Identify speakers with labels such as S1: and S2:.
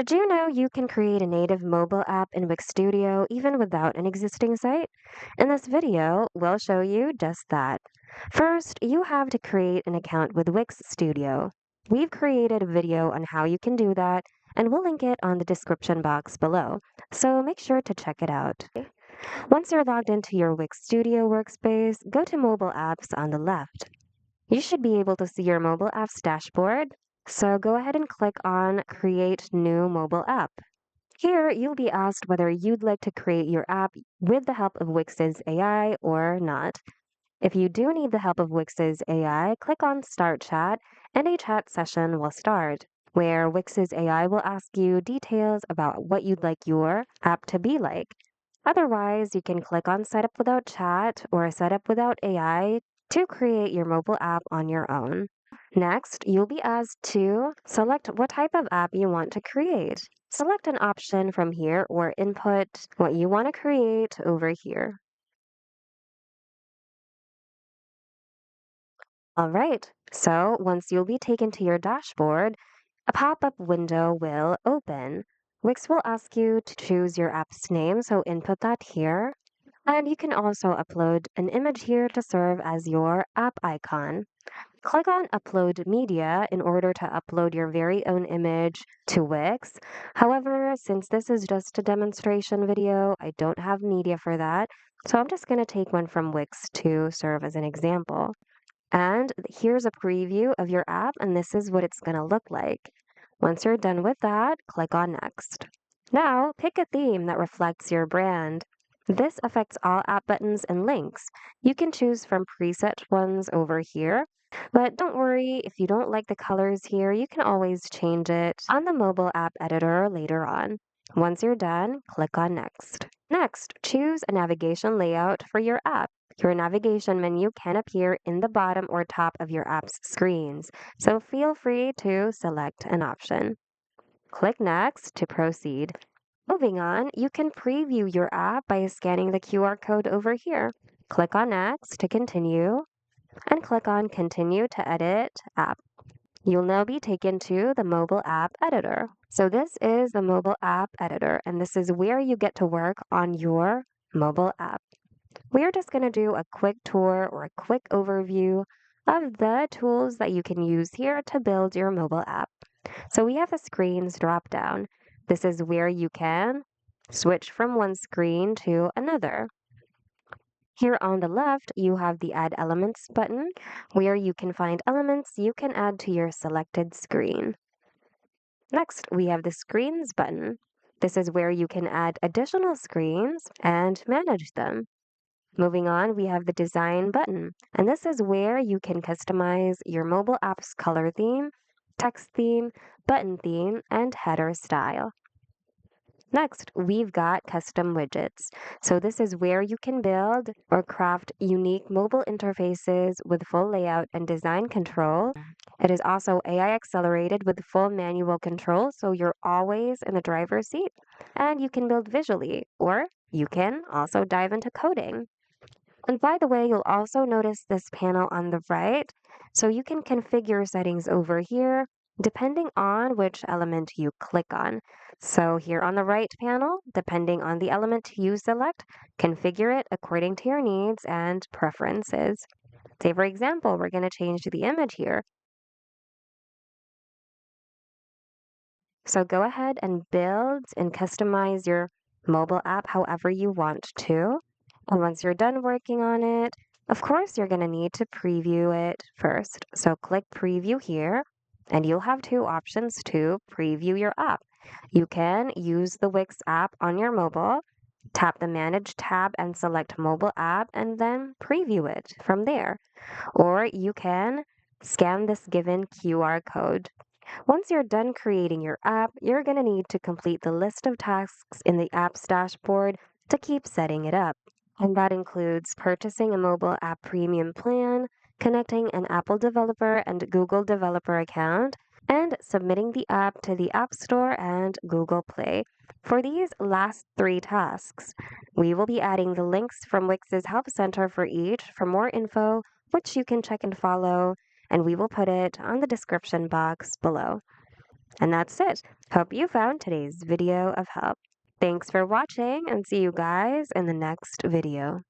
S1: Did you know you can create a native mobile app in Wix Studio even without an existing site? In this video, we'll show you just that. First, you have to create an account with Wix Studio. We've created a video on how you can do that, and we'll link it on the description box below, so make sure to check it out. Once you're logged into your Wix Studio workspace, go to Mobile Apps on the left. You should be able to see your mobile app's dashboard, so go ahead and click on Create New Mobile App. Here, you'll be asked whether you'd like to create your app with the help of Wix's AI or not. If you do need the help of Wix's AI, click on Start Chat and a chat session will start, where Wix's AI will ask you details about what you'd like your app to be like. Otherwise, you can click on Setup Without Chat or Setup Without AI to create your mobile app on your own. Next, you'll be asked to select what type of app you want to create. Select an option from here or input what you want to create over here. All right, so once you'll be taken to your dashboard, a pop-up window will open. Wix will ask you to choose your app's name, so input that here. And you can also upload an image here to serve as your app icon. Click on Upload Media in order to upload your very own image to Wix. However, since this is just a demonstration video, I don't have media for that, so I'm just going to take one from Wix to serve as an example. And here's a preview of your app, and this is what it's going to look like. Once you're done with that, click on Next. Now, pick a theme that reflects your brand. This affects all app buttons and links. You can choose from preset ones over here, but don't worry, if you don't like the colors here, you can always change it on the mobile app editor later on. Once you're done, click on Next. Next, choose a navigation layout for your app. Your navigation menu can appear in the bottom or top of your app's screens, so feel free to select an option. Click Next to proceed. Moving on, you can preview your app by scanning the QR code over here. Click on Next to continue, and click on Continue to edit app. You'll now be taken to the mobile app editor. So this is the mobile app editor, and this is where you get to work on your mobile app. We're just going to do a quick tour or a quick overview of the tools that you can use here to build your mobile app. So we have a screens drop down. This is where you can switch from one screen to another. Here on the left, you have the Add Elements button, where you can find elements you can add to your selected screen. Next, we have the Screens button. This is where you can add additional screens and manage them. Moving on, we have the Design button, and this is where you can customize your mobile app's color theme, text theme, button theme, and header style. Next, we've got Custom Widgets. So this is where you can build or craft unique mobile interfaces with full layout and design control. It is also AI accelerated with full manual control, so you're always in the driver's seat. And you can build visually, or you can also dive into coding. And by the way, you'll also notice this panel on the right. So you can configure settings over here depending on which element you click on. So here on the right panel, depending on the element you select, configure it according to your needs and preferences. Say, for example, we're going to change the image here. So go ahead and build and customize your mobile app however you want to. And once you're done working on it, of course, you're going to need to preview it first. So click Preview here, and you'll have two options to preview your app. You can use the Wix app on your mobile, tap the Manage tab and select Mobile App, and then preview it from there. Or you can scan this given QR code. Once you're done creating your app, you're going to need to complete the list of tasks in the app's dashboard to keep setting it up. And that includes purchasing a mobile app premium plan, connecting an Apple developer and Google developer account, and submitting the app to the App Store and Google Play. For these last three tasks, we will be adding the links from Wix's Help Center for each for more info, which you can check and follow, and we will put it on the description box below. And that's it. Hope you found today's video of help. Thanks for watching and see you guys in the next video.